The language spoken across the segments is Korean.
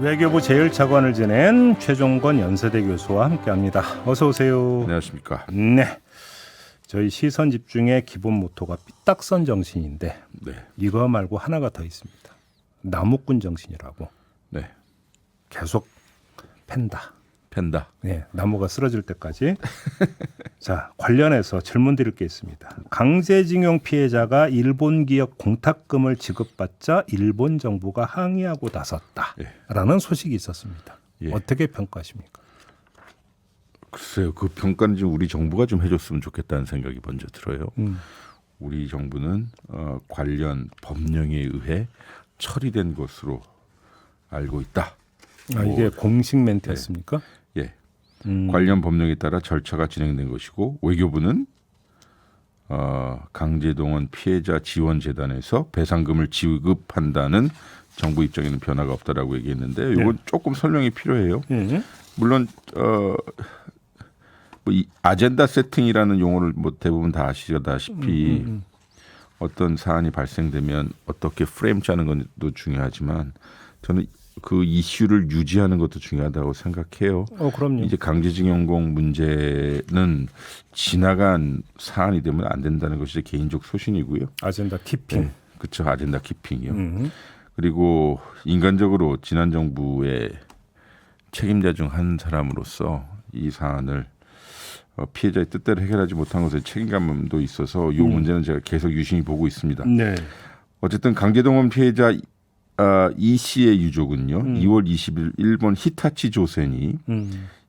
외교부 제1차관을 지낸 최종건 연세대 교수와 함께합니다. 어서 오세요. 안녕하십니까. 네, 저희 시선 집중의 기본 모토가 삐딱선 정신인데 네. 이거 말고 하나가 더 있습니다. 나무꾼 정신이라고. 네. 계속 팬다. 네, 나무가 쓰러질 때까지. 자, 관련해서 질문 드릴 게 있습니다. 강제징용 피해자가 일본 기업 공탁금을 지급받자 일본 정부가 항의하고 나섰다라는 소식이 있었습니다. 예. 어떻게 평가하십니까? 글쎄요. 그 평가는 좀 우리 정부가 좀 해줬으면 좋겠다는 생각이 먼저 들어요. 우리 정부는 관련 법령에 의해 처리된 것으로 알고 있다. 이게 공식 멘트였습니까? 예. 관련 법령에 따라 절차가 진행된 것이고 외교부는 강제동원 피해자 지원재단에서 배상금을 지급한다는 정부 입장에는 변화가 없다라고 얘기했는데 이건 조금 설명이 필요해요. 물론 뭐 이 아젠다 세팅이라는 용어를 뭐 대부분 다 아시다시피 어떤 사안이 발생되면 어떻게 프레임 짜는 것도 중요하지만 저는 그 이슈를 유지하는 것도 중요하다고 생각해요. 그럼요. 이제 강제징용공 문제는 지나간 사안이 되면 안 된다는 것이 제 개인적 소신이고요. 아젠다 키핑. 네, 그렇죠. 아젠다 키핑이요. 그리고 인간적으로 지난 정부의 책임자 중 한 사람으로서 이 사안을 피해자의 뜻대로 해결하지 못한 것에 책임감도 있어서 이 문제는 제가 계속 유심히 보고 있습니다. 네. 어쨌든 강제동원 피해자 이 씨의 유족은요. 2월 20일 일본 히타치 조센이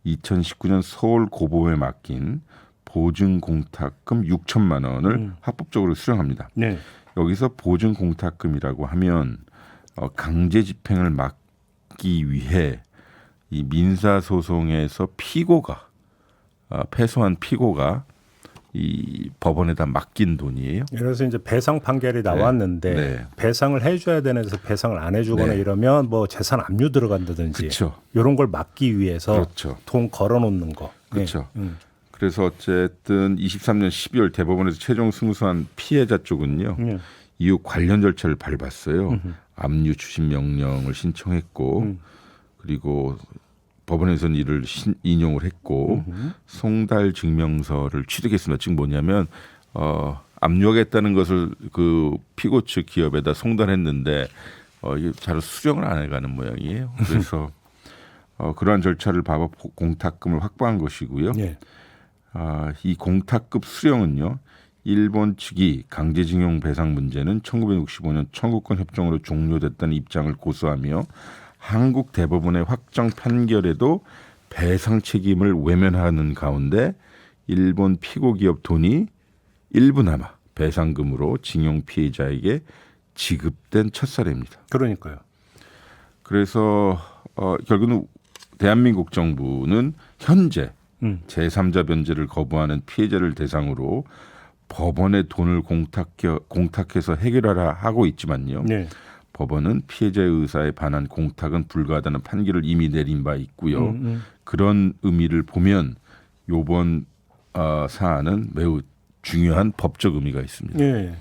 2019년 서울 고보에 맡긴 보증 공탁금 6천만 원을 합법적으로 수령합니다. 네. 여기서 보증 공탁금이라고 하면 강제 집행을 막기 위해 이 민사 소송에서 피고가 패소한 피고가 이 법원에다 맡긴 돈이에요. 그래서 이제 배상 판결이 나왔는데 네. 배상을 해줘야 되는데서 배상을 안 해주거나 네. 이러면 뭐 재산 압류 들어간다든지 그렇죠. 이런 걸 막기 위해서 그렇죠. 돈 걸어놓는 거. 그렇죠. 네. 그래서 어쨌든 23년 12월 대법원에서 최종 승소한 피해자 쪽은요. 이후 관련 절차를 밟았어요. 압류 추심 명령을 신청했고 그리고 법원에서는 이를 인용을 했고 송달 증명서를 취득했습니다. 즉 뭐냐면 압류하겠다는 것을 그 피고 측 기업에다 송달했는데 이게 잘 수령을 안 해가는 모양이에요. 그래서 그러한 절차를 밟아 공탁금을 확보한 것이고요. 네. 이 공탁금 수령은요. 일본 측이 강제징용 배상 문제는 1965년 청구권 협정으로 종료됐다는 입장을 고수하며 한국 대법원의 확정 판결에도 배상 책임을 외면하는 가운데 일본 피고 기업 돈이 일부나마 배상금으로 징용 피해자에게 지급된 첫 사례입니다. 그러니까요. 그래서 결국은 대한민국 정부는 현재 제3자 변제를 거부하는 피해자를 대상으로 법원에 돈을 공탁해서 해결하라 하고 있지만요. 네. 법원은 피해자의 의사에 반한 공탁은 불가하다는 판결을 이미 내린 바 있고요. 그런 의미를 보면 이번 사안은 매우 중요한 법적 의미가 있습니다. 네.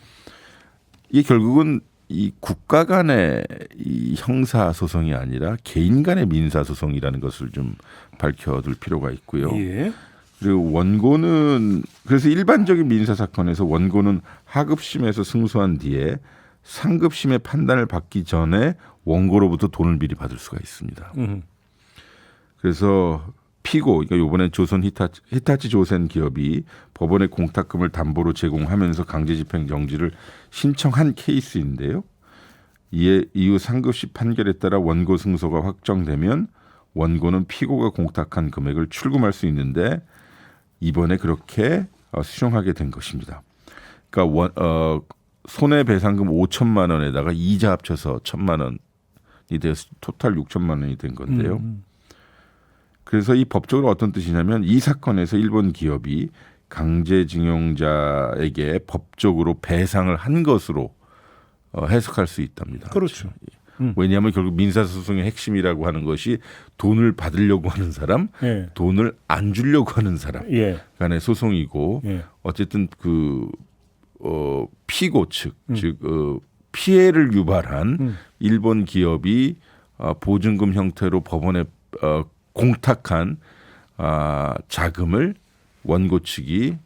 이게 결국은 이 국가 간의 이 형사 소송이 아니라 개인 간의 민사 소송이라는 것을 좀 밝혀둘 필요가 있고요. 예. 그리고 원고는 그래서 일반적인 민사 사건에서 원고는 하급심에서 승소한 뒤에 상급심의 판단을 받기 전에 원고로부터 돈을 미리 받을 수가 있습니다. 그래서 피고, 그러니까 이번에 조선 히타치 조센 기업이 법원에 공탁금을 담보로 제공하면서 강제집행 정지를 신청한 케이스인데요. 이후 상급심 판결에 따라 원고 승소가 확정되면 원고는 피고가 공탁한 금액을 출금할 수 있는데 이번에 그렇게 수령하게 된 것입니다. 그러니까 손해배상금 5천만 원에다가 이자 합쳐서 1천만 원이 돼서 토탈 6천만 원이 된 건데요. 그래서 이 법적으로 어떤 뜻이냐면 이 사건에서 일본 기업이 강제징용자에게 법적으로 배상을 한 것으로 해석할 수 있답니다. 그렇죠. 왜냐하면 결국 민사소송의 핵심이라고 하는 것이 돈을 받으려고 하는 사람, 예. 돈을 안 주려고 하는 사람 예. 간의 소송이고 예. 어쨌든 그 피고 측, 즉 피해를 유발한 일본 기업이 보증금 형태로 법원에 공탁한 자금을 원고 측이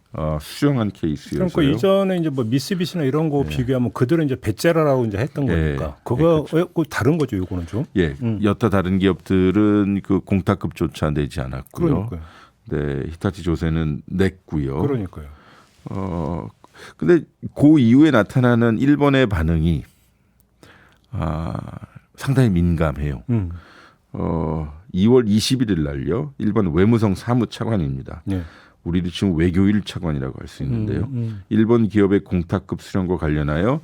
수령한 케이스였어요. 그러니까 이전에 이제 뭐 미쓰비시나 이런 거 비교하면 그들은 이제 배째라라고 이제 했던 거니까 그거 그렇죠. 다른 거죠, 이거는 좀. 예, 여타 다른 기업들은 그 공탁급조차 내지 않았고요. 그러니까요. 네, 히타치 조세는 냈고요. 그러니까요. 근데 그 이후에 나타나는 일본의 반응이 상당히 민감해요. 2월 21일 날요. 일본 외무성 사무차관입니다. 네. 우리도 지금 외교일 차관이라고 할 수 있는데요. 일본 기업의 공탁급 수령과 관련하여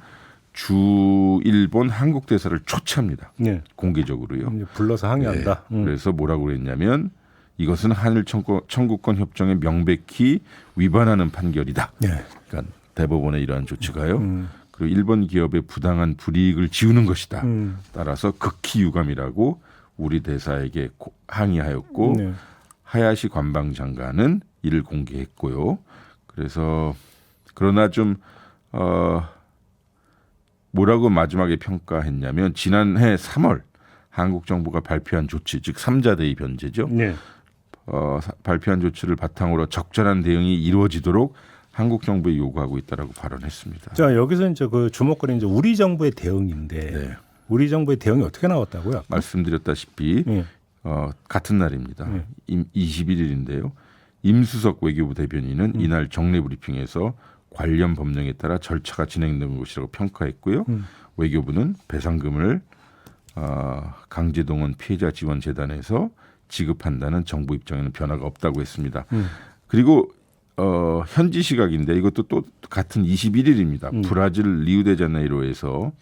주 일본 한국 대사를 초치합니다. 네. 공개적으로요. 이제 불러서 항의한다. 네. 그래서 뭐라고 그랬냐면 이것은 한일 청구권 협정에 명백히 위반하는 판결이다. 네. 그러니까 대법원의 이러한 조치가요. 그리고 일본 기업의 부당한 불이익을 지우는 것이다. 따라서 극히 유감이라고 우리 대사에게 항의하였고 네. 하야시 관방장관은 이를 공개했고요. 그래서 그러나 좀 뭐라고 마지막에 평가했냐면 지난해 3월 한국 정부가 발표한 조치, 즉 3자 대의 변제죠. 네. 발표한 조치를 바탕으로 적절한 대응이 이루어지도록 한국 정부에 요구하고 있다라고 발언했습니다. 자, 여기서 이제 그 주목거리는 이제 우리 정부의 대응인데 네. 우리 정부의 대응이 어떻게 나왔다고요? 말씀드렸다시피 네. 같은 날입니다. 21일인데요. 임수석 외교부 대변인은 이날 정례 브리핑에서 관련 법령에 따라 절차가 진행된 것이라고 평가했고요. 외교부는 배상금을 강제동원 피해자 지원 재단에서 지급한다는 정부 입장에는 변화가 없다고 했습니다. 그리고 현지 시각인데 이것도 또 같은 21일입니다. 브라질 리우데자네이로에서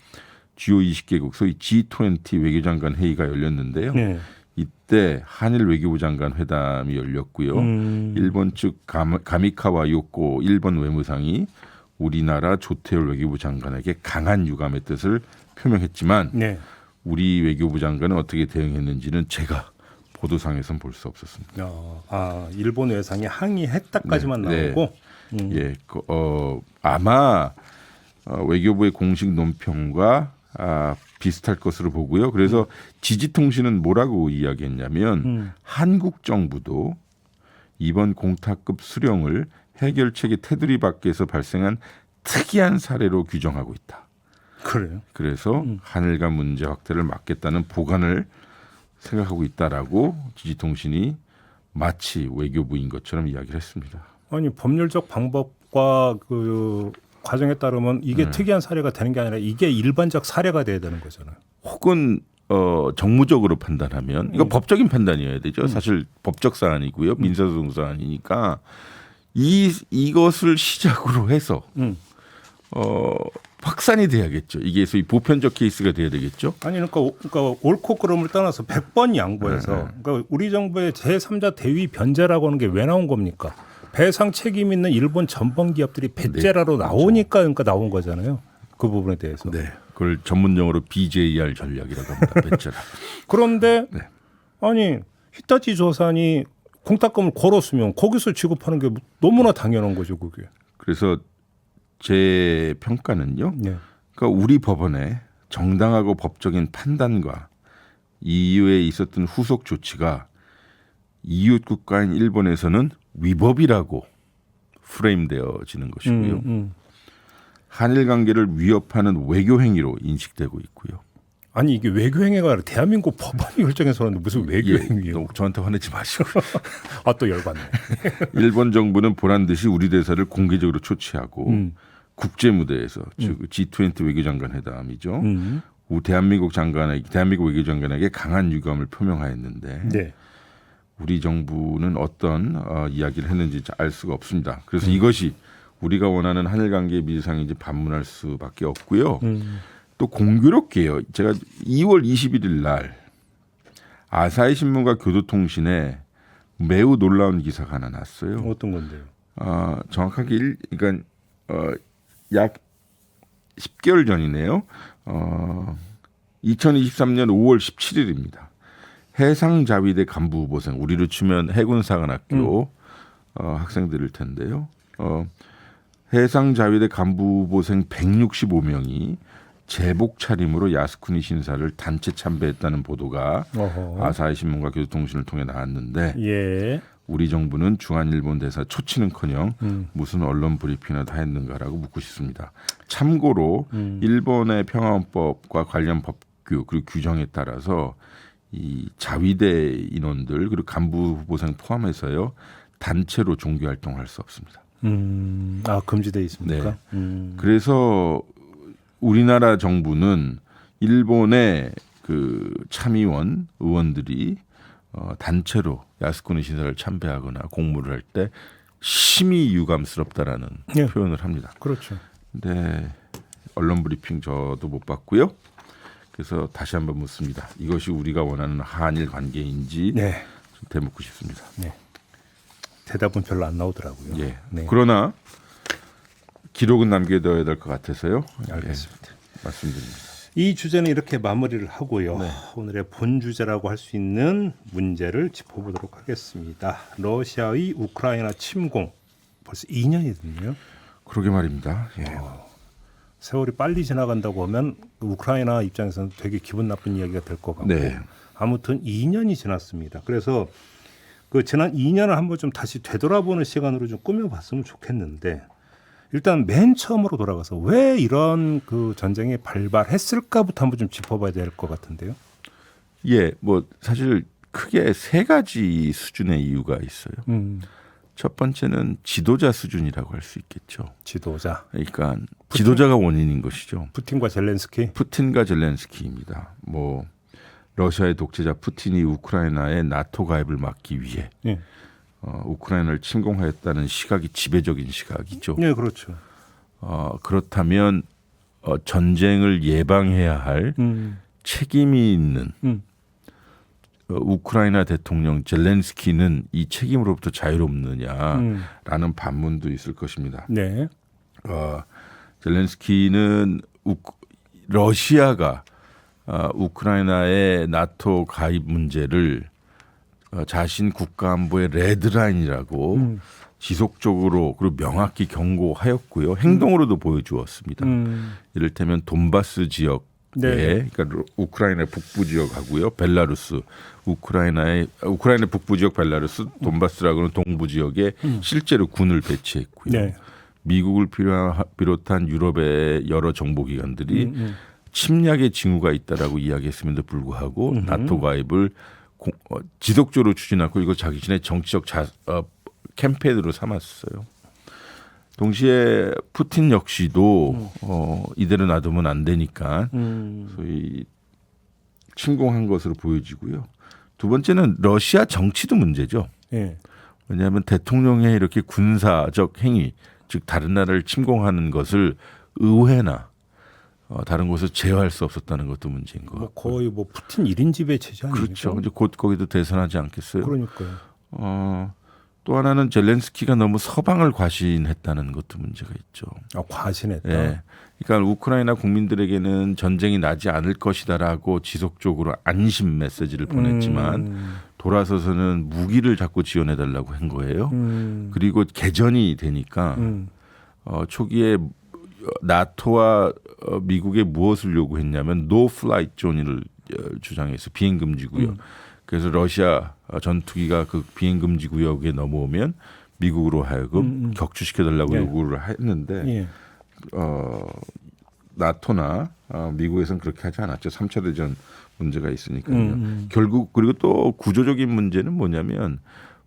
주요 20개국 소위 G20 외교장관 회의가 열렸는데요. 네. 이때 한일 외교부 장관 회담이 열렸고요. 일본 측 가미카와 요코 일본 외무상이 우리나라 조태열 외교부 장관에게 강한 유감의 뜻을 표명했지만 네. 우리 외교부 장관은 어떻게 대응했는지는 제가 보도상에선 볼 수 없었습니다. 일본 외상이 항의했다까지만 네, 나오고. 예, 아마 외교부의 공식 논평과 비슷할 것으로 보고요. 그래서 지지통신은 뭐라고 이야기했냐면 한국 정부도 이번 공탁급 수령을 해결책의 테두리 밖에서 발생한 특이한 사례로 규정하고 있다. 그래요. 그래서 한일 간 문제 확대를 막겠다는 보관을 생각하고 있다라고 지지통신이 마치 외교부인 것처럼 이야기를 했습니다. 아니 법률적 방법과 그 과정에 따르면 이게 특이한 사례가 되는 게 아니라 이게 일반적 사례가 돼야 되는 거잖아요. 혹은 정무적으로 판단하면 이거 법적인 판단이어야 되죠. 사실 법적 사안이고요. 민사소송 사안이니까 이것을 시작으로 해서 확산이 돼야겠죠. 이게 소위 보편적 케이스가 돼야 되겠죠. 아니 그러니까 옳고 그름을 떠나서 100번 양보해서 그러니까 우리 정부의 제3자 대위 변제라고 하는 게 왜 나온 겁니까? 배상 책임 있는 일본 전범 기업들이 배째라로 나오니까 그러니까 나온 거잖아요. 그 부분에 대해서. 네. 그걸 전문용어로 BJR 전략이라고 합니다. 배째라. 그런데 네. 아니 히타치 조선이 공탁금을 걸었으면 거기서 지급하는 게 너무나 당연한 거죠, 그게. 그래서 제 평가는요. 네. 그러니까 우리 법원의 정당하고 법적인 판단과 이후에 있었던 후속 조치가 이웃 국가인 일본에서는 위법이라고 프레임되어지는 것이고요. 한일 관계를 위협하는 외교 행위로 인식되고 있고요. 아니 이게 외교 행위가 아니라 대한민국 법원이 결정해서는 무슨 외교 행위예요? 저한테 화내지 마시고. 또 열받네. 일본 정부는 보란 듯이 우리 대사를 공개적으로 초치하고 국제 무대에서 즉 G20 외교장관 회담이죠. 대한민국 외교장관에게 강한 유감을 표명하였는데 네. 우리 정부는 어떤 이야기를 했는지 알 수가 없습니다. 그래서 이것이 우리가 원하는 한일 관계의 밀상인지 반문할 수밖에 없고요. 또 공교롭게요. 제가 2월 21일 날 아사히 신문과 교도통신에 매우 놀라운 기사가 하나 났어요. 어떤 건데요? 정확하게 그러니까 약 10개월 전이네요. 2023년 5월 17일입니다. 해상자위대 간부후보생, 우리로 치면 해군사관학교 학생들일 텐데요. 해상자위대 간부후보생 165명이 제복 차림으로 야스쿠니 신사를 단체 참배했다는 보도가 어허. 아사히 신문과 교도통신을 통해 나왔는데 예. 우리 정부는 중한일본 대사 초치는커녕 무슨 언론 브리핑이나 다 했는가라고 묻고 싶습니다. 참고로 일본의 평화헌법과 관련 법규 그리고 규정에 따라서 이 자위대 인원들 그리고 간부 후보생 포함해서요 단체로 종교 활동할 수 없습니다. 아 금지돼 있습니까? 그래서 우리나라 정부는 일본의 그 참의원 의원들이 단체로 야스쿠니 신사를 참배하거나 공무를 할 때 심히 유감스럽다라는 예. 표현을 합니다. 그렇죠. 근데 언론 브리핑 저도 못 봤고요. 그래서 다시 한번 묻습니다. 이것이 우리가 원하는 한일 관계인지 네. 좀 되묻고 싶습니다. 네. 대답은 별로 안 나오더라고요. 예. 네. 그러나 기록은 남겨둬야 될 것 같아서요. 알겠습니다. 예, 말씀드립니다. 이 주제는 이렇게 마무리를 하고요. 네. 오늘의 본 주제라고 할 수 있는 문제를 짚어보도록 하겠습니다. 러시아의 우크라이나 침공 벌써 2년이 됐네요. 그러게 말입니다. 예. 세월이 빨리 지나간다고 하면 우크라이나 입장에서는 되게 기분 나쁜 이야기가 될 것 같고 네. 아무튼 2년이 지났습니다. 그래서 그 지난 2년을 한번 좀 다시 되돌아보는 시간으로 좀 꾸며봤으면 좋겠는데 일단 맨 처음으로 돌아가서 왜 이런 그 전쟁이 발발했을까부터 한번 좀 짚어봐야 될 것 같은데요. 예, 뭐 사실 크게 세 가지 수준의 이유가 있어요. 첫 번째는 지도자 수준이라고 할 수 있겠죠. 지도자. 그러니까 지도자가 원인인 것이죠. 푸틴과 젤렌스키. 푸틴과 젤렌스키입니다. 뭐 러시아의 독재자 푸틴이 우크라이나의 나토 가입을 막기 위해 예. 우크라이나를 침공하였다는 시각이 지배적인 시각이죠. 예, 그렇죠. 그렇다면 전쟁을 예방해야 할 책임이 있는 우크라이나 대통령 젤렌스키는 이 책임으로부터 자유롭느냐라는 반문도 있을 것입니다. 네. 젤렌스키는 러시아가 우크라이나의 나토 가입 문제를 자신 국가 안보의 레드라인이라고 지속적으로 그리고 명확히 경고하였고요. 행동으로도 보여주었습니다. 이를테면 돈바스 지역에 네. 그러니까 우크라이나 북부 지역하고요. 벨라루스 우크라이나의 북부 지역 벨라루스 돈바스라고는 동부 지역에 실제로 군을 배치했고요. 네. 미국을 비롯한 유럽의 여러 정보기관들이 침략의 징후가 있다라고 이야기했음에도 불구하고 나토 가입을 지속적으로 추진하고 이걸 자기진의 정치적 캠페인으로 삼았어요. 동시에 푸틴 역시도 이대로 놔두면 안 되니까 소위 침공한 것으로 보여지고요. 두 번째는 러시아 정치도 문제죠. 예. 왜냐하면 대통령의 이렇게 군사적 행위, 즉 다른 나라를 침공하는 것을 의회나 다른 곳에서 제어할 수 없었다는 것도 문제인 것 같고. 거의 뭐 푸틴 1인 지배 체제 아닙니까? 그렇죠. 이제 곧 거기도 대선하지 않겠어요. 그러니까요. 또 하나는 젤렌스키가 너무 서방을 과신했다는 것도 문제가 있죠. 과신했다. 예. 그러니까 우크라이나 국민들에게는 전쟁이 나지 않을 것이다라고 지속적으로 안심 메시지를 보냈지만 돌아서서는 무기를 자꾸 지원해달라고 한 거예요. 그리고 개전이 되니까 초기에 나토와 미국에 무엇을 요구했냐면 노 플라이트 존을 주장해서 비행 금지구역. 그래서 러시아 전투기가 그 비행 금지 구역에 넘어오면 미국으로 하여금 격추시켜달라고 네. 요구를 했는데 예. 나토나 미국에서는 그렇게 하지 않았죠. 3차 대전 문제가 있으니까요. 결국 그리고 또 구조적인 문제는 뭐냐면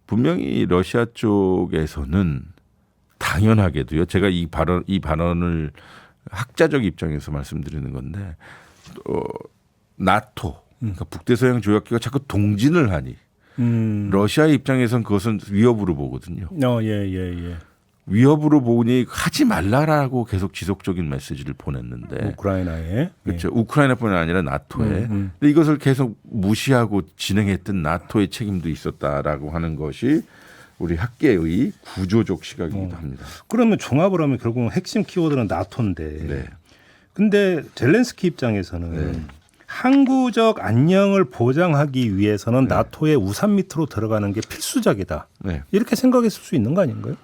분명히 러시아 쪽에서는 당연하게도요. 제가 이 발언을 학자적 입장에서 말씀드리는 건데 나토 그러니까 북대서양 조약기가 자꾸 동진을 하니 러시아의 입장에서는 그것은 위협으로 보거든요. 예. 위협으로 보니 하지 말라라고 계속 지속적인 메시지를 보냈는데 우크라이나에. 그렇죠. 우크라이나뿐만 아니라 나토에. 근데 이것을 계속 무시하고 진행했던 나토의 책임도 있었다라고 하는 것이 우리 학계의 구조적 시각이기도 합니다. 그러면 종합을 하면 결국은 핵심 키워드는 나토인데. 네. 근데 젤렌스키 입장에서는 항구적 안녕을 보장하기 위해서는 나토의 우산 밑으로 들어가는 게 필수적이다. 네. 이렇게 생각했을 수 있는 거 아닌가요?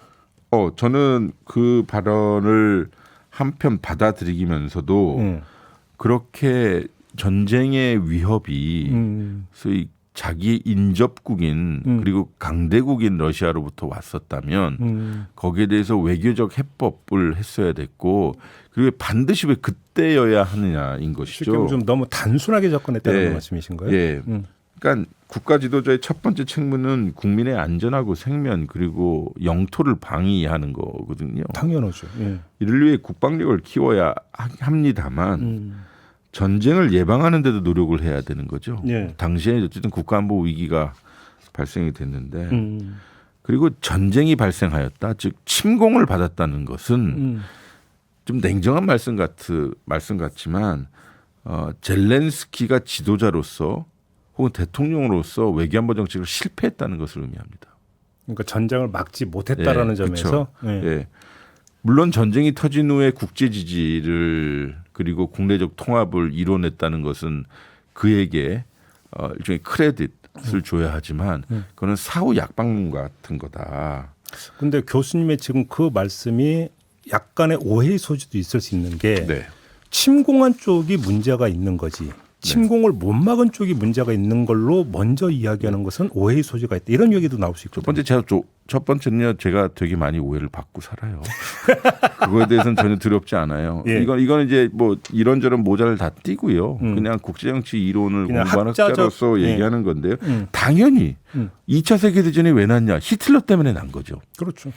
저는 그 발언을 한편 받아들이면서도 그렇게 전쟁의 위협이 소위 자기 인접국인 그리고 강대국인 러시아로부터 왔었다면 거기에 대해서 외교적 해법을 했어야 됐고 그리고 반드시 왜 그때여야 하느냐인 쉽게 것이죠. 좀 너무 단순하게 접근했다는 예. 말씀이신 거예요? 예. 그러니까 국가 지도자의 첫 번째 책무는 국민의 안전하고 생명 그리고 영토를 방위하는 거거든요. 당연하죠. 예. 이를 위해 국방력을 키워야 합니다만 전쟁을 예방하는 데도 노력을 해야 되는 거죠. 예. 당시에 어쨌든 국가안보 위기가 발생이 됐는데 그리고 전쟁이 발생하였다. 즉 침공을 받았다는 것은 좀 냉정한 말씀 같지만 젤렌스키가 지도자로서 혹은 대통령으로서 외교안보 정책을 실패했다는 것을 의미합니다. 그러니까 전쟁을 막지 못했다라는 예, 점에서 그렇죠. 예. 물론 전쟁이 터진 후에 국제 지지를 그리고 국내적 통합을 이뤄냈다는 것은 그에게 일종의 크레딧을 줘야 하지만 그거는 사후 약방문 같은 거다. 근데 교수님의 지금 그 말씀이 약간의 오해의 소지도 있을 수 있는 게 네. 침공한 쪽이 문제가 있는 거지. 침공을 못 막은 쪽이 문제가 있는 걸로 먼저 이야기하는 것은 오해의 소지가 있다. 이런 얘기도 나올 수 있거든요. 첫 번째는요, 제가 되게 많이 오해를 받고 살아요. 그거에 대해서는 전혀 두렵지 않아요. 예. 이건 이제 뭐 이런저런 모자를 다 띄고요. 그냥 국제정치 이론을 그냥 공부하는 학자적- 학자로서 예. 얘기하는 건데요. 당연히 2차 세계대전이 왜 났냐? 히틀러 때문에 난 거죠. 그렇죠.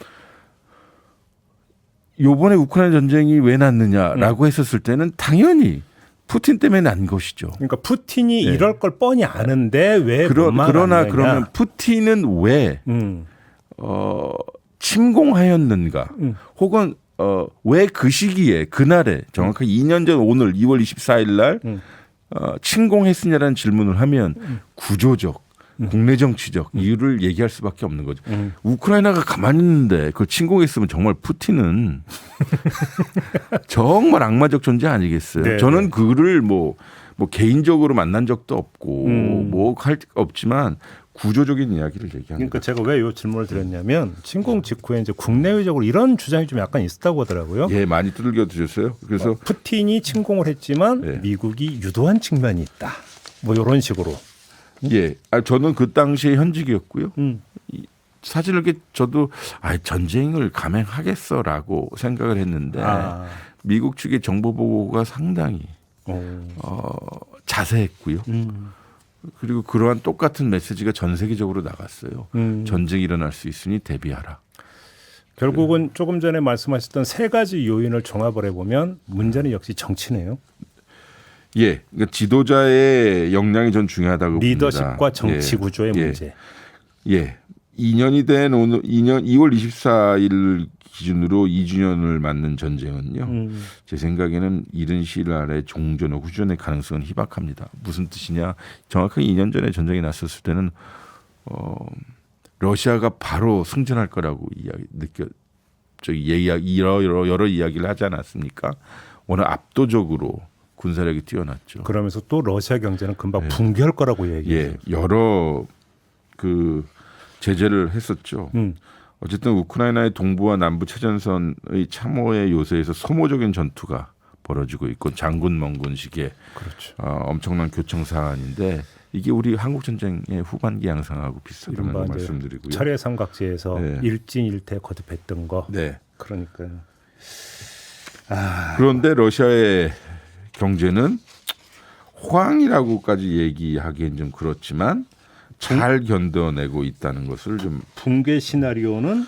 요번에 우크라이나 전쟁이 왜 났느냐라고 했었을 때는 당연히 푸틴 때문에 난 것이죠. 그러니까 푸틴이 예. 이럴 걸 뻔히 아는데 왜 그러나 그러면 푸틴은 왜 침공하였는가? 혹은 왜 그 시기에 그날에 정확하게 2년 전 오늘 2월 24일 날 침공했느냐라는 질문을 하면 구조적, 국내 정치적 이유를 얘기할 수밖에 없는 거죠. 우크라이나가 가만히 있는데 그걸 침공했으면 정말 푸틴은 정말 악마적 존재 아니겠어요? 네, 저는 네. 그를 뭐 개인적으로 만난 적도 없고 뭐 할 없지만 구조적인 이야기를 얘기합니다. 그러니까 제가 왜 이 질문을 드렸냐면 침공 직후에 이제 국내외적으로 이런 주장이 좀 약간 있었다고 하더라고요. 예, 많이 두들겨 드셨어요. 그래서 푸틴이 침공을 했지만 예. 미국이 유도한 측면이 있다. 뭐 이런 식으로. 예, 저는 그 당시에 현직이었고요. 음. 사실 이렇게 저도 전쟁을 감행하겠어라고 생각을 했는데 미국 측의 정보 보고가 상당히 자세했고요. 그리고 그러한 똑같은 메시지가 전 세계적으로 나갔어요. 전쟁이 일어날 수 있으니 대비하라. 결국은 조금 전에 말씀하셨던 세 가지 요인을 종합을 해보면 문제는 역시 정치네요. 예, 그러니까 지도자의 역량이 전 중요하다고 리더십과 봅니다. 정치 구조의 문제. 예, 2년이 된 오늘 2월 24일 기준으로 2주년을 맞는 전쟁은요. 제 생각에는 이른 시일 아래 종전 혹 후전의 가능성은 희박합니다. 무슨 뜻이냐? 정확하게 2년 전에 전쟁이 났었을 때는 러시아가 바로 승전할 거라고 여러 이야기를 하지 않았습니까? 워낙 압도적으로 군사력이 뛰어났죠. 그러면서 또 러시아 경제는 금방 붕괴할 거라고 얘기해요. 예, 여러 그 제재를 했었죠. 어쨌든 우크라이나의 동부와 남부 최전선의 참호의 요새에서 소모적인 전투가 벌어지고 있고 장군 멍군식의 그렇죠. 엄청난 교청 사안인데 이게 우리 한국 전쟁의 후반기 양상하고 비슷하다는 걸 말씀드리고요. 철의 삼각지에서 네. 일진일퇴 거듭했던 거. 네. 그러니까요. 그런데 러시아의 경제는 호황이라고까지 얘기하기엔 좀 그렇지만 잘 견뎌내고 있다는 것을 좀 붕괴 시나리오는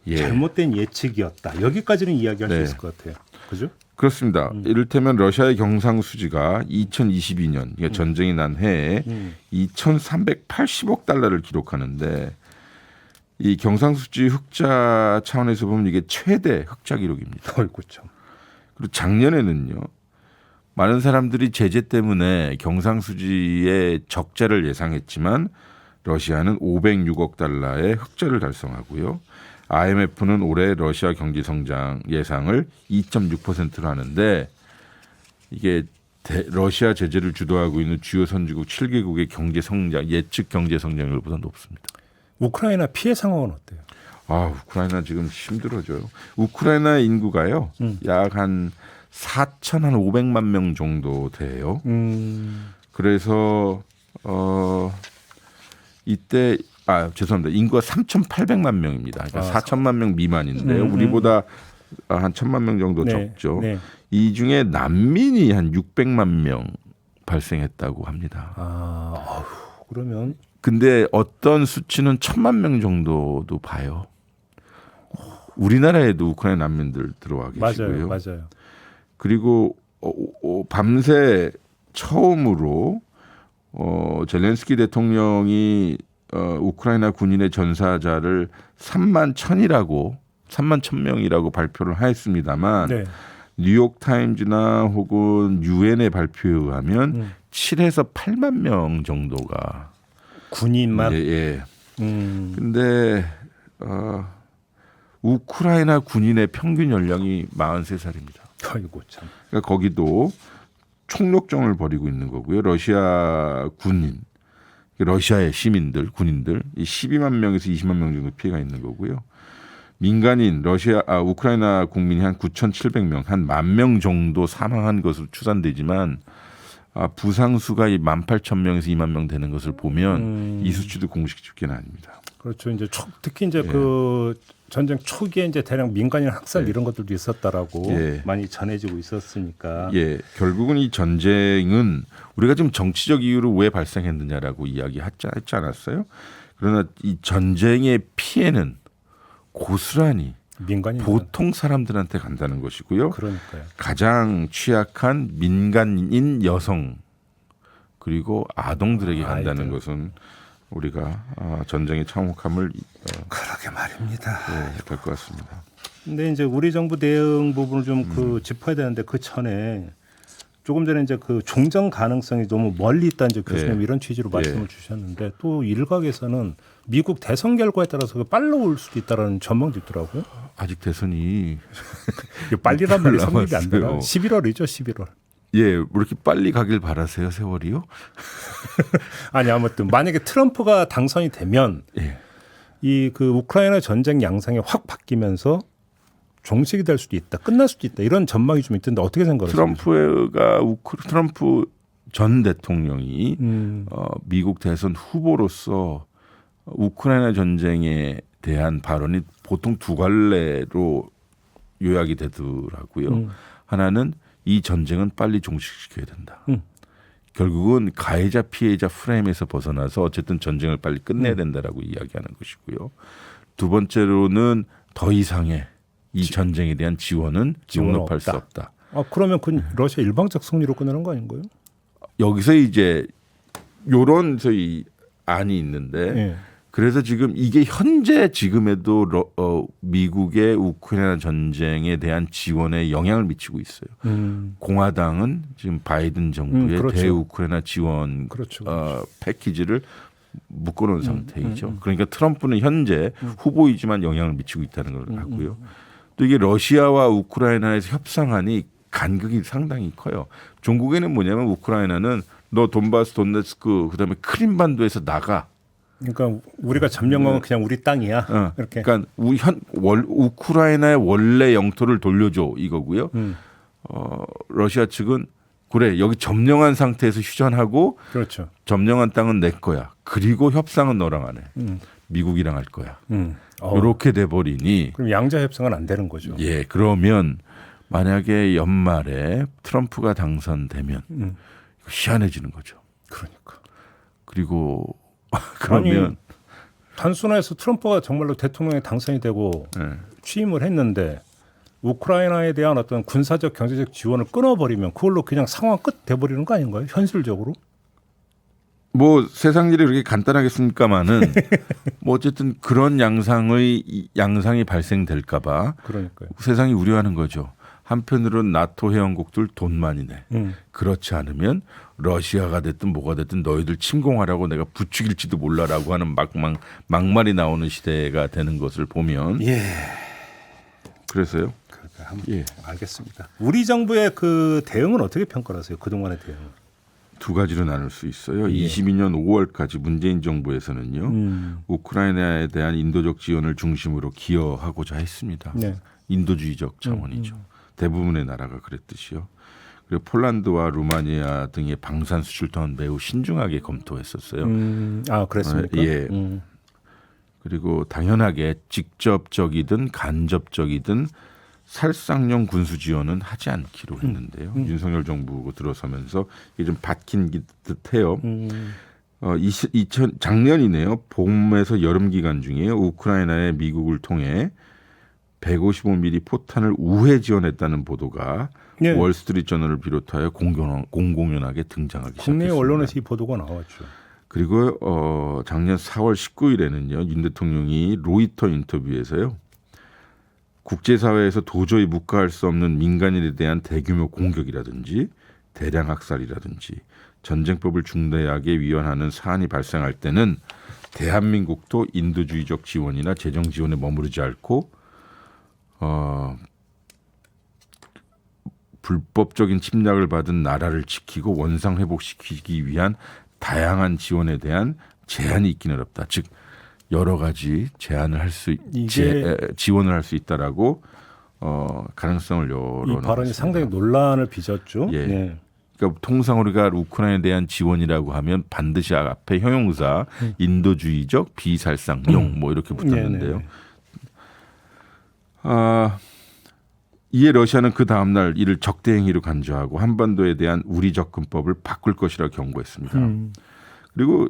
예. 잘못된 예측이었다. 여기까지는 이야기할 수 네. 있을 것 같아요. 그죠? 그렇습니다. 이를테면 러시아의 경상수지가 2022년 그러니까 전쟁이 난 해에 2,380억 달러를 기록하는데 이 경상수지 흑자 차원에서 보면 이게 최대 흑자 기록입니다. 어이구 참. 그리고 작년에는요. 많은 사람들이 제재 때문에 경상수지의 적자를 예상했지만 러시아는 506억 달러의 흑자를 달성하고요. IMF는 올해 러시아 경제 성장 예상을 2.6%로 하는데 이게 러시아 제재를 주도하고 있는 주요 선진국 7개국의 경제 성장 예측 경제 성장률보다 높습니다. 우크라이나 피해 상황은 어때요? 우크라이나 지금 힘들어져요. 우크라이나 인구가요. 약 한 4,500만 명 정도 돼요. 그래서 이때 죄송합니다. 인구가 3,800만 명입니다. 그러니까 4천만 명 미만인데요. 우리보다 한 1,000만 명 정도 네, 적죠. 네. 이 중에 난민이 한 600만 명 발생했다고 합니다. 그러면 근데 어떤 수치는 1,000만 명 정도도 봐요. 우리나라에도 우크라이나 난민들 들어와 계시고요. 맞아요. 그리고 밤새 처음으로 젤렌스키 대통령이 우크라이나 군인의 전사자를 3만 1,000명이라고 발표를 하였습니다만 네. 뉴욕 타임즈나 혹은 유엔의 발표에 의하면 7에서 8만 명 정도가 군인만. 예. 근데 우크라이나 군인의 평균 연령이 43살입니다. 아이고 참. 그러니까 거기도 총력전을 벌이고 있는 거고요. 러시아 군인, 러시아의 시민들, 군인들 이 12만 명에서 20만 명 정도 피해가 있는 거고요. 민간인 우크라이나 국민이 한 9,700명, 한 10,000명 정도 사망한 것으로 추산되지만 부상수가 18,000명에서 2만 명 되는 것을 보면 이 수치도 공식 집계는 아닙니다. 그렇죠. 이제 특히 이제 그 전쟁 초기에 이제 대량 민간인 학살 이런 것들도 있었다라고 많이 전해지고 있었으니까. 예, 결국은 이 전쟁은 우리가 지금 정치적 이유로 왜 발생했느냐라고 이야기했지 않았어요? 그러나 이 전쟁의 피해는 고스란히 민간인 보통 사람들한테 간다는 것이고요. 그러니까요. 가장 취약한 민간인 여성 그리고 아동들에게 간다는 것은 우리가 전쟁의 참혹함을 그러게 말입니다. 될 것 같습니다. 근데 이제 우리 정부 대응 부분을 좀 짚어야 되는데 그 전에 조금 전에 이제 그 종전 가능성이 너무 멀리 있다 이제 교수님 이런 취지로 말씀을 주셨는데 또 일각에서는 미국 대선 결과에 따라서 빨리 올 수도 있다라는 전망도 있더라고요. 아직 대선이 빨리란 말이 성립이 안 되나? 남았어요. 11월이죠, 11월. 예, 왜 이렇게 빨리 가길 바라세요, 세월이요? 아니 아무튼 만약에 트럼프가 당선이 되면 이 그 우크라이나 전쟁 양상이 확 바뀌면서 종식이 될 수도 있다, 끝날 수도 있다 이런 전망이 좀 있던데 어떻게 생각하세요? 트럼프 전 대통령이 미국 대선 후보로서 우크라이나 전쟁에 대한 발언이 보통 두 갈래로 요약이 되더라고요. 하나는 이 전쟁은 빨리 종식시켜야 된다. 결국은 가해자 피해자 프레임에서 벗어나서 어쨌든 전쟁을 빨리 끝내야 된다라고 이야기하는 것이고요. 두 번째로는 더 이상의 이 전쟁에 대한 지원은 용납할 수 없다. 그러면 그 러시아 일방적 승리로 끝나는 거 아닌가요? 여기서 이제 요런 저희 안이 있는데 그래서 지금 이게 현재 지금에도 미국의 우크라이나 전쟁에 대한 지원에 영향을 미치고 있어요. 공화당은 지금 바이든 정부의 그렇죠. 대우크라이나 지원 패키지를 묶어놓은 상태이죠. 그러니까 트럼프는 현재 후보이지만 영향을 미치고 있다는 걸 하고요. 또 이게 러시아와 우크라이나에서 협상안이 간극이 상당히 커요. 종국에는 뭐냐면 우크라이나는 너 돈바스, 돈네츠크 그다음에 크림반도에서 나가. 그러니까 우리가 점령한 건 그냥 우리 땅이야. 이렇게. 그러니까 우크라이나의 원래 영토를 돌려줘 이거고요. 러시아 측은 그래 여기 점령한 상태에서 휴전하고 그렇죠. 점령한 땅은 내 거야. 그리고 협상은 너랑 안 해. 미국이랑 할 거야. 이렇게 돼버리니 그럼 양자 협상은 안 되는 거죠. 예, 그러면 만약에 연말에 트럼프가 당선되면 희한해지는 거죠. 그러니까. 그리고 그러면 아니, 단순해서 트럼프가 정말로 대통령에 당선이 되고 취임을 했는데 우크라이나에 대한 어떤 군사적 경제적 지원을 끊어버리면 그걸로 그냥 상황 끝 돼버리는 거 아닌가요? 현실적으로? 뭐 세상 일이 그렇게 간단하겠습니까마는 뭐 어쨌든 그런 양상이 발생될까봐 그러니까요. 세상이 우려하는 거죠. 한편으로는 나토 회원국들 돈 많이 내. 그렇지 않으면 러시아가 됐든 뭐가 됐든 너희들 침공하라고 내가 부추길지도 몰라라고 하는 막말이 나오는 시대가 되는 것을 보면 그래서요. 알겠습니다. 우리 정부의 그 대응은 어떻게 평가하세요? 그동안의 대응. 두 가지로 나눌 수 있어요. 22년 5월까지 문재인 정부에서는요. 우크라이나에 대한 인도적 지원을 중심으로 기여하고자 했습니다. 인도주의적 차원이죠. 대부분의 나라가 그랬듯이요. 그리고 폴란드와 루마니아 등의 방산 수출 또한 매우 신중하게 검토했었어요. 그랬습니까? 예. 그리고 당연하게 직접적이든 간접적이든 살상용 군수 지원은 하지 않기로 했는데요. 윤석열 정부 들어서면서 이게 좀 바뀐 듯해요. 작년이네요. 봄에서 여름 기간 중에 우크라이나에 미국을 통해 155mm 포탄을 우회 지원했다는 보도가 예. 월스트리트저널을 비롯하여 공공연하게 등장하기 국내 시작했습니다. 언론에서 이 보도가 나왔죠. 그리고 작년 4월 19일에는요. 윤 대통령이 로이터 인터뷰에서요. 국제사회에서 도저히 묵과할 수 없는 민간인에 대한 대규모 공격이라든지 대량 학살이라든지 전쟁법을 중대하게 위헌하는 사안이 발생할 때는 대한민국도 인도주의적 지원이나 재정 지원에 머무르지 않고 불법적인 침략을 받은 나라를 지키고 원상 회복시키기 위한 다양한 지원에 대한 제한이 있기는 어렵다. 즉 여러 가지 제한을 할 수 지원을 할 수 있다라고 가능성을 열어놓았습니다. 이 발언이 상당히 논란을 빚었죠. 예. 예. 그러니까 통상 우리가 우크라이나에 대한 지원이라고 하면 반드시 앞에 형용사 인도주의적 비살상용 뭐 이렇게 붙었는데요. 이에 러시아는 그 다음 날 이를 적대 행위로 간주하고 한반도에 대한 우리 접근법을 바꿀 것이라 경고했습니다. 그리고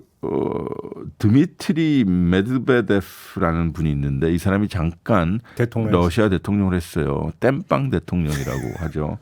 드미트리 메드베데프라는 분이 있는데 이 사람이 잠깐 러시아 대통령을 했어요. 땜빵 대통령이라고 하죠.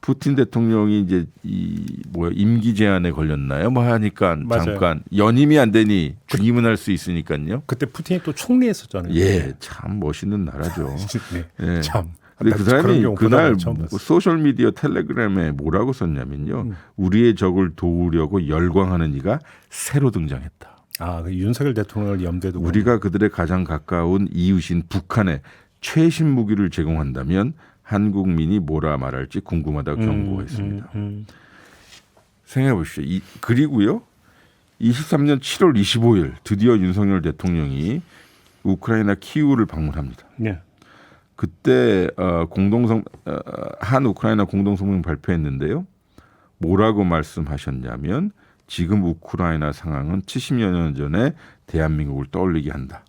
푸틴 대통령이 이제 임기 제한에 걸렸나요? 뭐 하니까 맞아요. 잠깐 연임이 안 되니 중임은 할 수 있으니까요. 그때 푸틴이 또 총리했었잖아요. 예, 참 멋있는 나라죠. 네. 예. 참. 근데 그 사람이 그날 소셜 미디어 텔레그램에 뭐라고 썼냐면요. 우리의 적을 도우려고 열광하는 이가 새로 등장했다. 그 윤석열 대통령을 염두에 두고 우리가 그들의 가장 가까운 이웃인 북한에 최신 무기를 제공한다면 한국민이 뭐라 말할지 궁금하다고 경고했습니다. 생각해 보십시오. 그리고요. 23년 7월 25일 드디어 윤석열 대통령이 우크라이나 키우를 방문합니다. 네. 그때 한 우크라이나 공동성명 발표했는데요. 뭐라고 말씀하셨냐면 지금 우크라이나 상황은 70여 년 전에 대한민국을 떠올리게 한다.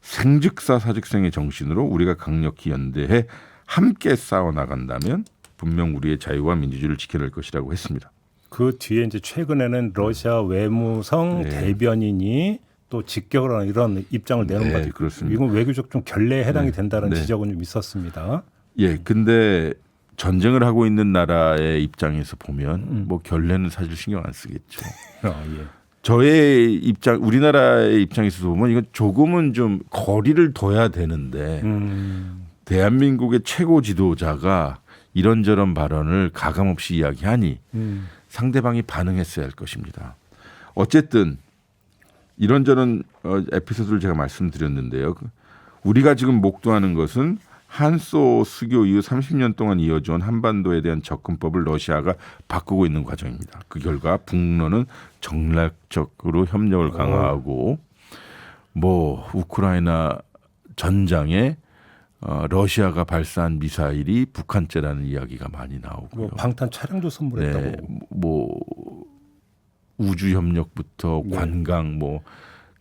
생즉사 사직생의 정신으로 우리가 강력히 연대해 함께 싸워나간다면 분명 우리의 자유와 민주주의를 지켜낼 것이라고 했습니다. 그 뒤에 이제 최근에는 러시아 외무성 대변인이 또 직격을 하는 이런 입장을 내놓은 것 같아요. 그렇습니다. 이건 외교적 좀 결례에 해당이 된다는 지적은 좀 있었습니다. 예, 근데 전쟁을 하고 있는 나라의 입장에서 보면 뭐 결례는 사실 신경 안 쓰겠죠. 예. 저의 입장, 우리나라의 입장에서 보면 이건 조금은 좀 거리를 둬야 되는데 대한민국의 최고 지도자가 이런저런 발언을 가감없이 이야기하니 상대방이 반응했어야 할 것입니다. 어쨌든 이런저런 에피소드를 제가 말씀드렸는데요. 우리가 지금 목도하는 것은 한소 수교 이후 30년 동안 이어져온 한반도에 대한 접근법을 러시아가 바꾸고 있는 과정입니다. 그 결과 북러는 전략적으로 협력을 강화하고 우크라이나 전장에 러시아가 발사한 미사일이 북한제라는 이야기가 많이 나오고요. 방탄 차량도 선물했다고. 우주 협력부터 관광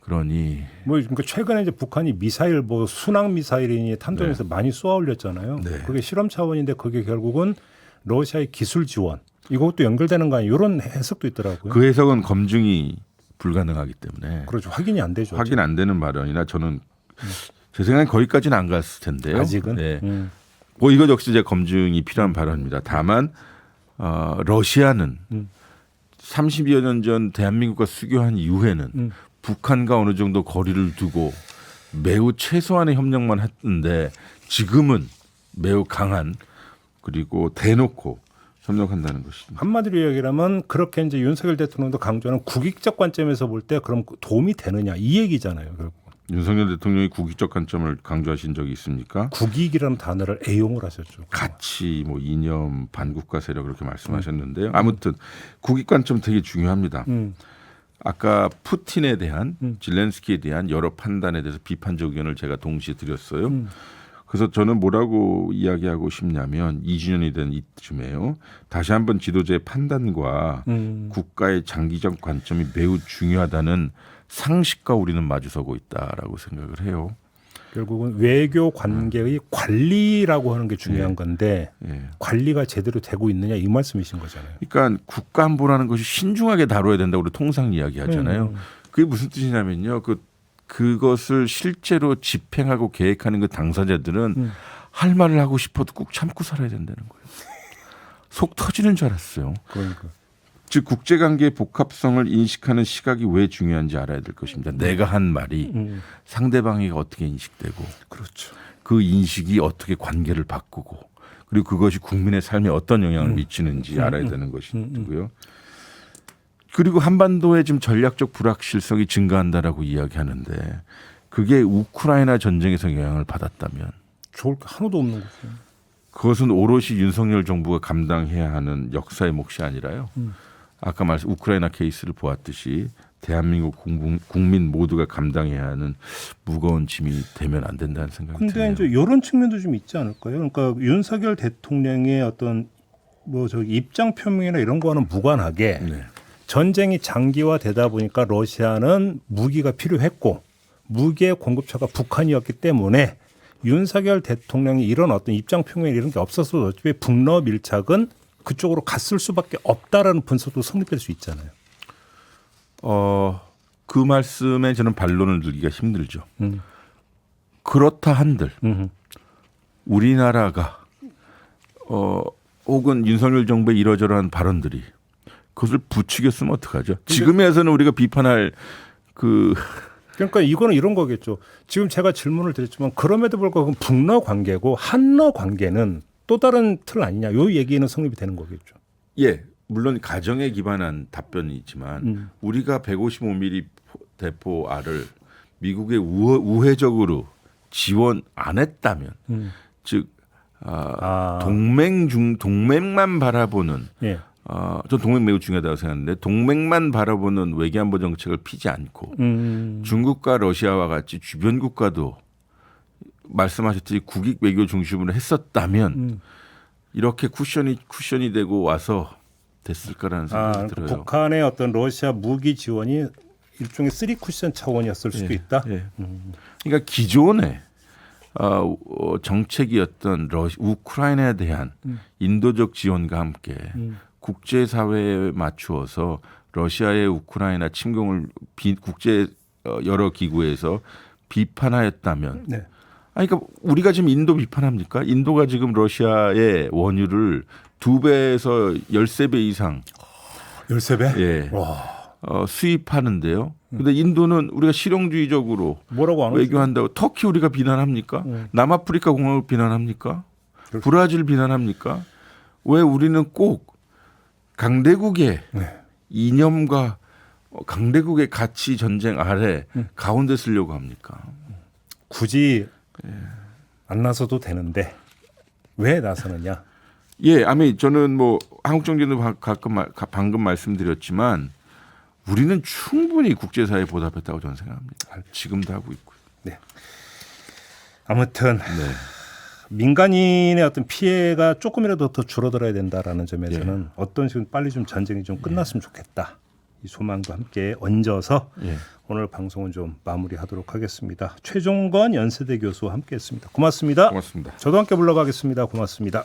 그러니 그러니까 최근에 이제 북한이 미사일 순항 미사일이니 탄도에서 많이 쏘아 올렸잖아요. 그게 실험 차원인데 그게 결국은 러시아의 기술 지원 이것도 연결되는 거 아니에요? 이런 해석도 있더라고요. 그 해석은 검증이 불가능하기 때문에 그렇죠. 확인이 안 되죠. 확인 안 되는 발언이나 저는 제 생각엔 거기까지는 안 갔을 텐데요. 아직은. 네. 이거 역시 이제 검증이 필요한 발언입니다. 다만 러시아는 30여 년 전 대한민국과 수교한 이후에는 북한과 어느 정도 거리를 두고 매우 최소한의 협력만 했는데 지금은 매우 강한 그리고 대놓고 협력한다는 것입니다. 한마디로 이야기하면 그렇게 이제 윤석열 대통령도 강조하는 국익적 관점에서 볼 때 그럼 도움이 되느냐 이 얘기잖아요. 결국. 윤석열 대통령이 국익적 관점을 강조하신 적이 있습니까? 국익이라는 단어를 애용을 하셨죠. 가치, 이념, 반국가 세력 그렇게 말씀하셨는데요. 아무튼 국익 관점 되게 중요합니다. 아까 푸틴에 대한 젤렌스키에 대한 여러 판단에 대해서 비판적 의견을 제가 동시에 드렸어요. 그래서 저는 뭐라고 이야기하고 싶냐면 2주년이 된 이쯤에요. 다시 한번 지도자의 판단과 국가의 장기적 관점이 매우 중요하다는 상식과 우리는 마주서고 있다라고 생각을 해요. 결국은 외교 관계의 관리라고 하는 게 중요한 건데 예. 관리가 제대로 되고 있느냐 이 말씀이신 거잖아요. 그러니까 국가 안보라는 것이 신중하게 다뤄야 된다고 우리 통상 이야기하잖아요. 그게 무슨 뜻이냐면요. 그것을 실제로 집행하고 계획하는 그 당사자들은 할 말을 하고 싶어도 꾹 참고 살아야 된다는 거예요. 속 터지는 줄 알았어요. 그러니까. 즉 국제관계의 복합성을 인식하는 시각이 왜 중요한지 알아야 될 것입니다. 내가 한 말이 상대방이 어떻게 인식되고 그렇죠. 그 인식이 어떻게 관계를 바꾸고 그리고 그것이 국민의 삶에 어떤 영향을 미치는지 알아야 되는 것이고요. 그리고 한반도의 지금 전략적 불확실성이 증가한다라고 이야기하는데 그게 우크라이나 전쟁에서 영향을 받았다면 좋을 게 하나도 없는 거죠. 그것은 오롯이 윤석열 정부가 감당해야 하는 역사의 몫이 아니라요. 아까 말씀 우크라이나 케이스를 보았듯이 대한민국 국민 모두가 감당해야 하는 무거운 짐이 되면 안 된다는 생각이 근데 드네요. 이제 이런 측면도 좀 있지 않을까요? 그러니까 윤석열 대통령의 어떤 입장 표명이나 이런 거와는 무관하게 네. 전쟁이 장기화되다 보니까 러시아는 무기가 필요했고 무기의 공급처가 북한이었기 때문에 윤석열 대통령이 이런 어떤 입장 표명 이런 게 없어서 어차피 북러 밀착은 그쪽으로 갔을 수밖에 없다라는 분석도 성립될 수 있잖아요. 그 말씀에 저는 반론을 들기가 힘들죠. 그렇다 한들 우리나라가 혹은 윤석열 정부의 이러저러한 발언들이 그것을 부추겼으면 어떡하죠? 지금에서는 우리가 비판할 그러니까 이거는 이런 거겠죠. 지금 제가 질문을 드렸지만 그럼에도 불구하고 북러 관계고 한러 관계는 또 다른 틀 아니냐. 요 얘기는 성립이 되는 거겠죠. 예, 물론 가정에 기반한 답변이지만 우리가 155mm 대포알을 미국에 우회적으로 지원 안 했다면, 즉 동맹만 바라보는. 예. 전 동맹 매우 중요하다고 생각하는데 동맹만 바라보는 외교안보 정책을 피지 않고 중국과 러시아와 같이 주변 국가도 말씀하셨듯이 국익 외교 중심으로 했었다면 이렇게 쿠션이 되고 와서 됐을 거라는 생각이 들어요. 북한의 어떤 러시아 무기 지원이 일종의 3쿠션 차원이었을 수도 있다. 예. 그러니까 기존의 정책이었던 우크라이나에 대한 인도적 지원과 함께 국제사회에 맞추어서 러시아의 우크라이나 침공을 국제 여러 기구에서 비판하였다면 네. 그러니까 우리가 지금 인도 비판합니까? 인도가 지금 러시아의 원유를 2배에서 13배 이상 13배? 예. 와. 수입하는데요. 근데 인도는 우리가 실용주의적으로 뭐라고 안 하죠? 외교한다고 터키 우리가 비난합니까? 남아프리카 공화국 비난합니까? 그렇죠. 브라질 비난합니까? 왜 우리는 꼭 강대국의 이념과 강대국의 가치 전쟁 아래 가운데 쓰려고 합니까? 굳이 안 나서도 되는데 왜 나서느냐? 예, 아니 저는 뭐 한국 정부도 방금 말씀드렸지만 우리는 충분히 국제사회에 보답했다고 저는 생각합니다. 지금도 하고 있고요. 네. 아무튼 네. 민간인의 어떤 피해가 조금이라도 더 줄어들어야 된다라는 점에서는 어떤 식으로 빨리 좀 전쟁이 좀 끝났으면 좋겠다. 이 소망도 함께 얹어서 오늘 방송은 좀 마무리하도록 하겠습니다. 최종건 연세대 교수와 함께했습니다. 고맙습니다. 고맙습니다. 저도 함께 물러가겠습니다. 고맙습니다.